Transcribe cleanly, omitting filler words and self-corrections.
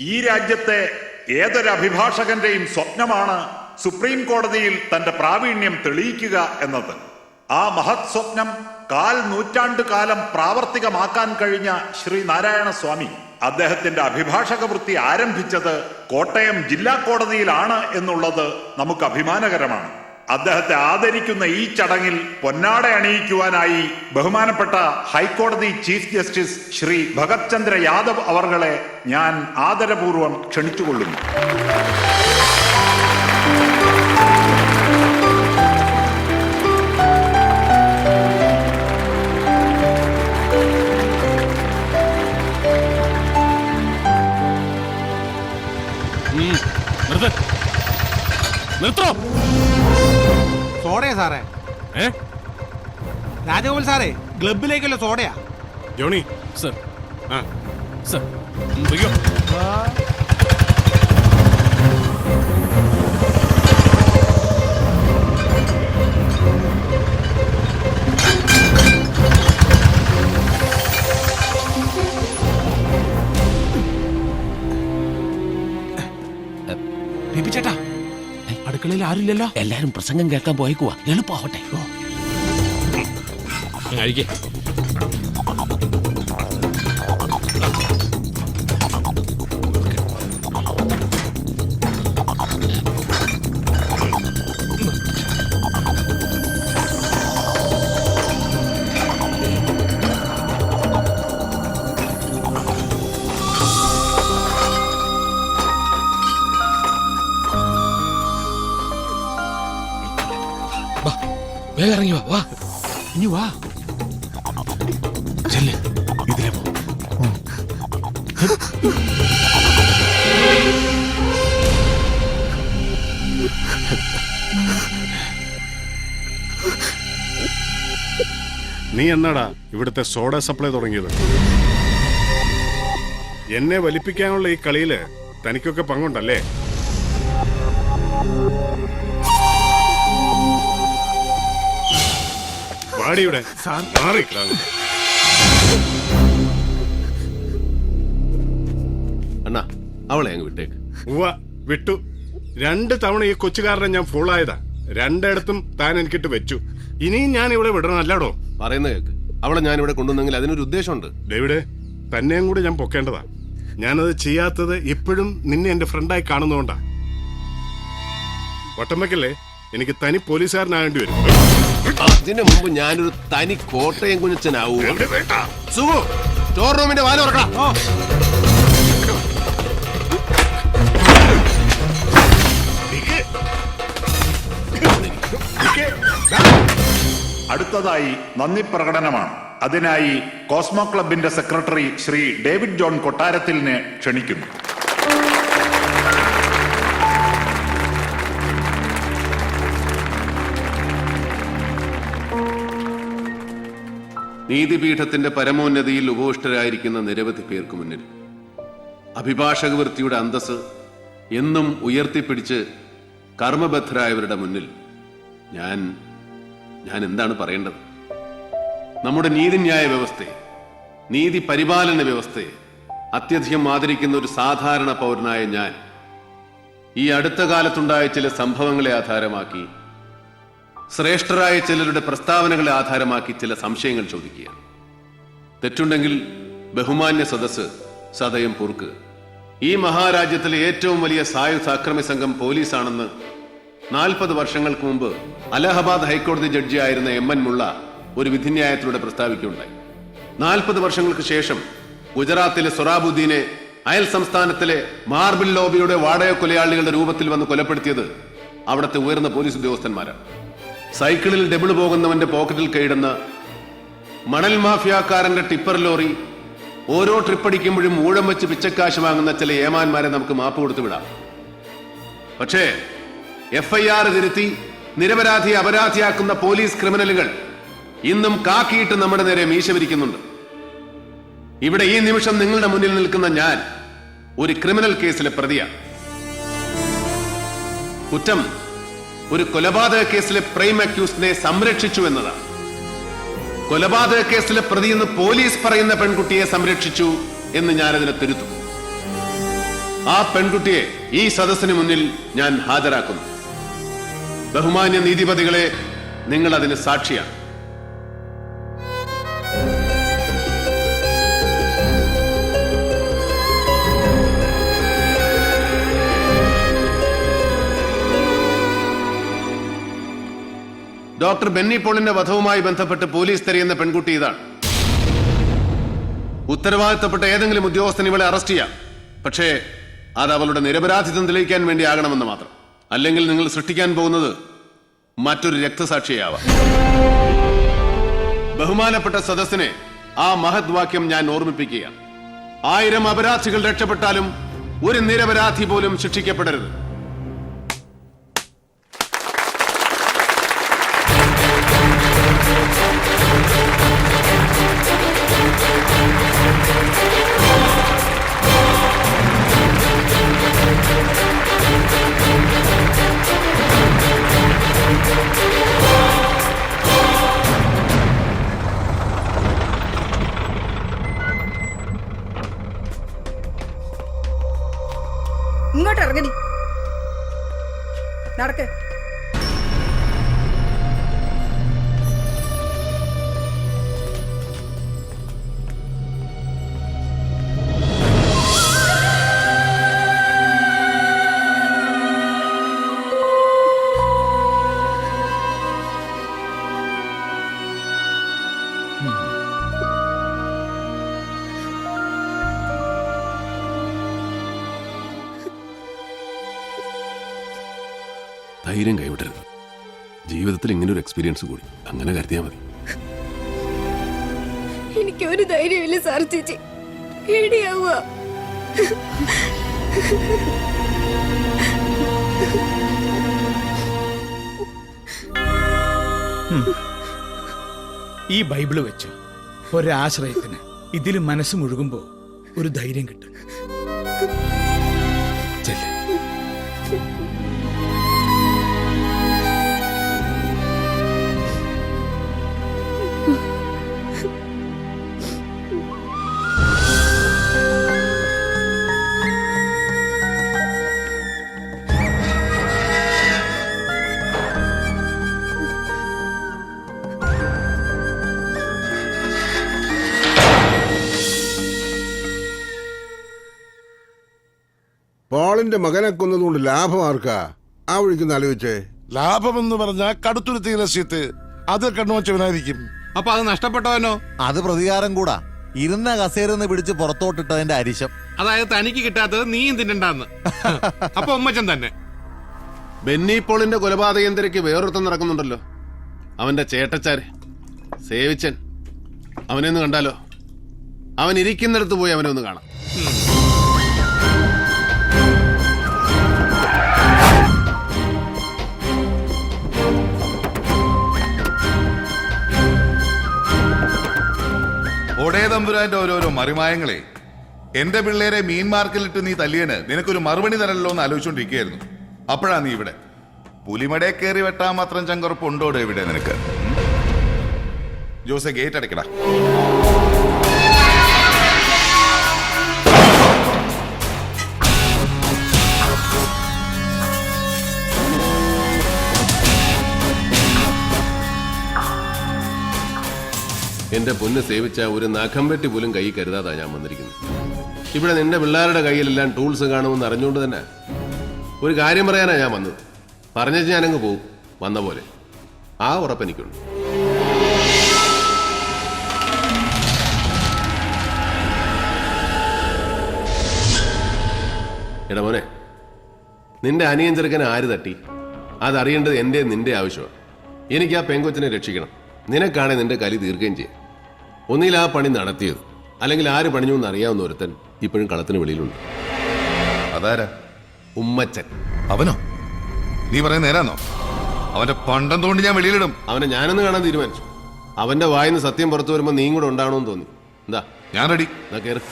ഈ രാജ്യത്തെ ഏതൊരു അഭിഭാഷകന്റെയും സ്വപ്നമാണ് സുപ്രീം കോടതിയിൽ തന്റെ പ്രാവീണ്യം തെളിയിക്കുക എന്നത്. ആ മഹത് സ്വപ്നം 1/4 നൂറ്റാണ്ട് കാലം പ്രാവർത്തികമാക്കാൻ കഴിഞ്ഞ ശ്രീ നാരായണ സ്വാമി അദ്ദേഹത്തിന്റെ അഭിഭാഷക വൃത്തി ആരംഭിച്ചത് കോട്ടയം ജില്ലാ കോടതിയിലാണ് എന്നുള്ളത് നമുക്ക് അഭിമാനകരമാണ്. അദ്ദേഹത്തെ ആദരിക്കുന്ന ഈ ചടങ്ങിൽ പൊന്നാട അണിയിക്കുവാനായി ബഹുമാനപ്പെട്ട ഹൈക്കോടതി ചീഫ് ജസ്റ്റിസ് ശ്രീ ഭഗത് ചന്ദ്ര യാദവ് അവർകളെ ഞാൻ ആദരപൂർവ്വം ക്ഷണിച്ചുകൊള്ളുന്നു. സോഡയാ സാറേ? രാജഗോപാൽ സാറേ, ക്ലബിലേക്കല്ലോ സോഡയാ? Johnny sir. സർ ചേട്ടാ, അടുക്കളയിൽ ആരുമില്ലല്ലോ. എല്ലാരും പ്രസംഗം കേൾക്കാൻ പോയിക്കുവാ, എളുപ്പമാവട്ടെ. കഴിക്കേ. വേഗം ഇറങ്ങി വാ. ഇനി വാ. ചെല്ല്, ഇതിലെ പോ. നീ എന്നാടാ ഇവിടുത്തെ സോഡ സപ്ലൈ തുടങ്ങിയത്? എന്നെ വലിപ്പിക്കാനുള്ള ഈ കളിയില് തനിക്കൊക്കെ പങ്കുണ്ടല്ലേ? വാടിയുടെ അണ്ണാ, അവളെ അങ്ങ് വിട്ടേക്ക്. വിട്ടു. 2 തവണ ഈ കൊച്ചുകാരനെ ഞാൻ ഫുള്ളായതാ. 2 താൻ എനിക്കിട്ട് വെച്ചു. ഇനിയും ഞാൻ ഇവിടെ വിടണം അല്ലാടോ? പറയുന്ന കേക്ക്. അവളെ ഞാൻ ഇവിടെ കൊണ്ടുവന്നെങ്കിൽ അതിനൊരു ഉദ്ദേശമുണ്ട്. ഡേവിഡ്, തന്നെയും കൂടി ഞാൻ പൊക്കേണ്ടതാ. ഞാനത് ചെയ്യാത്തത് ഇപ്പോഴും നിന്നെ എന്റെ ഫ്രണ്ടായി കാണുന്നതുകൊണ്ടാ. വട്ടമ്മക്കല്ലേ, എനിക്ക് തനി പോലീസുകാരനാകേണ്ടി വരും. അതിനു മുമ്പ് ഞാനൊരു തനി കോട്ടയം കുഞ്ഞച്ചനാവൂ. സുഖു, സ്റ്റോർ റൂമിന്റെ വാല തുറക്കണം. അടുത്തതായി നന്ദി പ്രകടനമാണ്. അതിനായി കോസ്മോ ക്ലബിന്റെ സെക്രട്ടറി ശ്രീ ഡേവിഡ് ജോൺ കൊട്ടാരത്തിലിനെ ക്ഷണിക്കുന്നു. നീതിപീഠത്തിന്റെ പരമോന്നതിയിൽ ഉപവിഷ്ടരായിരിക്കുന്ന നിരവധി പേർക്ക് മുന്നിൽ അഭിഭാഷക വൃത്തിയുടെ അന്തസ് എന്നും ഉയർത്തിപ്പിടിച്ച് കർമ്മബദ്ധരായവരുടെ മുന്നിൽ ഞാൻ എന്താണ് പറയേണ്ടത്? നമ്മുടെ നീതിന്യായ വ്യവസ്ഥയെ, നീതി പരിപാലന വ്യവസ്ഥയെ അത്യധികം ആദരിക്കുന്ന ഒരു സാധാരണ പൗരനായ ഞാൻ ഈ അടുത്ത കാലത്തുണ്ടായ ചില സംഭവങ്ങളെ ആധാരമാക്കി, ശ്രേഷ്ഠരായ ചിലരുടെ പ്രസ്താവനകളെ ആധാരമാക്കി ചില സംശയങ്ങൾ ചോദിക്കുകയാണ്. തെറ്റുണ്ടെങ്കിൽ ബഹുമാന്യ സദസ്സ് സദയം പൊറുക്കുക. ഈ മഹാരാജ്യത്തിലെ ഏറ്റവും വലിയ സായുധ അക്രമി സംഘം പോലീസാണെന്ന് 40 വർഷങ്ങൾക്ക് മുമ്പ് അലഹബാദ് ഹൈക്കോടതി ജഡ്ജിയായിരുന്ന MN മുള്ള ഒരു വിധിന്യായത്തിലൂടെ പ്രസ്താവിക്കുകയുണ്ടായി. 40 വർഷങ്ങൾക്ക് ശേഷം ഗുജറാത്തിലെ സൊറാബുദ്ദീനെ അയൽ സംസ്ഥാനത്തിലെ മാർബിൾ ലോബിയുടെ വാടക കൊലയാളികളുടെ രൂപത്തിൽ വന്ന് കൊലപ്പെടുത്തിയത് അവിടുത്തെ ഉയർന്ന പോലീസ് ഉദ്യോഗസ്ഥന്മാരാണ്. സൈക്കിളിൽ ഡബിൾ പോകുന്നവന്റെ പോക്കറ്റിൽ കൈയിടുന്ന മണൽ മാഫിയാക്കാരന്റെ ടിപ്പർ ലോറി ഓരോ ട്രിപ്പടിക്കുമ്പോഴും ഊഴം വെച്ച് പിച്ചക്കാശ് വാങ്ങുന്ന ചില ഏമാന്മാരെ നമുക്ക് മാപ്പ് കൊടുത്തു വിടാം. പക്ഷേ FIR തിരുത്തി നിരപരാധിയെ അപരാധിയാക്കുന്ന പോലീസ് ക്രിമിനലുകൾ ഇന്നും കാക്കിയിട്ട് നമ്മുടെ നേരെ മീശ വിരിക്കുന്നുണ്ട്. ഇവിടെ ഈ നിമിഷം നിങ്ങളുടെ മുന്നിൽ നിൽക്കുന്ന ഞാൻ ഒരു ക്രിമിനൽ കേസിലെ പ്രതിയാണ്. കുറ്റം ഒരു കൊലപാതക കേസിലെ പ്രൈം അക്യൂസ്ഡിനെ സംരക്ഷിച്ചു എന്നതാണ്. കൊലപാതക കേസിലെ പ്രതിയെന്ന് പോലീസ് പറയുന്ന പെൺകുട്ടിയെ സംരക്ഷിച്ചു എന്ന് ഞാനതിനെ തിരുത്തും. ആ പെൺകുട്ടിയെ ഈ സദസ്സിന് മുന്നിൽ ഞാൻ ഹാജരാക്കുന്നു. ബഹുമാന്യ നീതിപതികളെ, നിങ്ങൾ അതിന് സാക്ഷിയാണ്. ഡോക്ടർ ബെന്നി പോളിന്റെ വധവുമായി ബന്ധപ്പെട്ട് പോലീസ് തിരയുന്ന പെൺകുട്ടി ഇതാണ്. ഉത്തരവാദിത്തപ്പെട്ട ഏതെങ്കിലും ഉദ്യോഗസ്ഥൻ ഇവളെ അറസ്റ്റ് ചെയ്യാം. പക്ഷേ അത് അവളുടെ നിരപരാധിത്വം തെളിയിക്കാൻ വേണ്ടി ആകണമെന്ന് മാത്രം. അല്ലെങ്കിൽ നിങ്ങൾ സൃഷ്ടിക്കാൻ പോകുന്നത് മറ്റൊരു രക്തസാക്ഷിയാവാം. ബഹുമാനപ്പെട്ട സദസ്സിനെ ആ മഹത് വാക്യം ഞാൻ ഓർമ്മിപ്പിക്കുക. 1000 അപരാധികൾ രക്ഷപ്പെട്ടാലും ഒരു നിരപരാധി പോലും ശിക്ഷിക്കപ്പെടരുത്. ഇങ്ങോട്ട് ഇറങ്ങടി, നടക്ക്. ധൈര്യം കൈവിടരുത്. ജീവിതത്തിൽ ഇങ്ങനൊരു എക്സ്പീരിയൻസ് കൂടി അങ്ങനെ കരുതിയാൽ മതി. എനിക്കൊരു ധൈര്യമില്ല സാർ ചേച്ചി, പേടിയാവുക. ഈ ബൈബിള് വെച്ച് ഒരാശ്രയത്തിന് ഇതിൽ മനസ്സ് മുഴുകുമ്പോ ഒരു ധൈര്യം കിട്ടും. ചെല്ല്. പോളിന്റെ മകനെ കൊന്നതുകൊണ്ട് ലാഭം ആർക്കാ? ആ വഴിക്ക് ആലോചിച്ചേ. ലാഭമെന്ന് പറഞ്ഞാൽ കടുത്തുരുത്തി രസ്യത്ത് അത് കണ്ണുവച്ചവനായിരിക്കും. അപ്പൊ അത് നഷ്ടപ്പെട്ടവനോ? അത് പ്രതികാരം കൂടാ. ഇരുന്ന കസേരന്ന് പിടിച്ച് പുറത്തോട്ടിട്ടതിന്റെ അരിശം. അതായത് തനിക്ക് കിട്ടാത്തത് നീയും തിന്നണ്ടെന്ന്. അപ്പൊ ഉമ്മച്ചൻ തന്നെ. ബെന്നി പോളിന്റെ കൊലപാതകം തിരക്ക് വേറൊരുത്തം നടക്കുന്നുണ്ടല്ലോ. അവന്റെ ചേട്ടച്ചാര് സേവിച്ചൻ. അവനെ ഒന്ന് കണ്ടാലോ? അവൻ ഇരിക്കുന്നിടത്ത് പോയി അവനെ ഒന്ന് കാണാം. ഒടേ തമ്പുരാന്റെ ഓരോരോ മറിമായങ്ങളെ. എന്റെ പിള്ളേരെ മീൻ മാർക്കറ്റിലിട്ട് നീ തല്ലിയന് നിനക്കൊരു മറുപടി തരല്ലോ എന്ന് ആലോചിച്ചോണ്ടിരിക്കുകയായിരുന്നു. അപ്പോഴാ നീ ഇവിടെ. പുലിമടയെ കയറി വെട്ടാൻ മാത്രം ചങ്കുറപ്പുണ്ടോടെ ഇവിടെ നിനക്ക്? ജോസെ, ഗേറ്റ് അടയ്ക്കടാ. എന്റെ പൊന്ന് സേവിച്ച ഒരു നഖം വെട്ടി പോലും കൈ കരുതാതാ ഞാൻ വന്നിരിക്കുന്നത്. ഇവിടെ നിന്റെ പിള്ളേരുടെ കയ്യിലെല്ലാം ടൂൾസ് കാണുമെന്ന് അറിഞ്ഞുകൊണ്ട് തന്നെ ഒരു കാര്യം പറയാനാ ഞാൻ വന്നത്. പറഞ്ഞേച്ച് ഞാനങ്ങ് പോകും വന്ന പോലെ. ആ ഉറപ്പെനിക്കുണ്ട്. എടാ മോനെ, നിന്റെ അനിയൻ ചെറുക്കനെ ആര് തട്ടി അതറിയേണ്ടത് എന്റെ നിന്റെ ആവശ്യമാണ്. എനിക്ക് ആ പെങ്കൊച്ചിനെ രക്ഷിക്കണം. നിനക്കാണെ നിന്റെ കലി തീർക്കുകയും ചെയ്യും. ഒന്നിൽ ആ പണി നടത്തിയത്, അല്ലെങ്കിൽ ആര് പണിഞ്ഞു എന്ന് അറിയാവുന്ന ഒരുത്തൻ ഇപ്പോഴും കളത്തിന് വെളിയിലുണ്ട്. അതാരാ? ഉമ്മച്ചൻ. അവനോ? നീ പറയുന്ന നേരാന്നോ? അവന്റെ പണ്ടം തോണ്ടി ഞാൻ വെളിയിലിടും. അവനെ ഞാനൊന്ന് കാണാൻ തീരുമാനിച്ചു. അവന്റെ വായിന്ന് സത്യം പുറത്തു വരുമ്പോ നീയും കൂടെ ഉണ്ടാവണമെന്ന് തോന്നി. എന്താ? ഞാൻ റെഡി. എന്നാ കേറ്.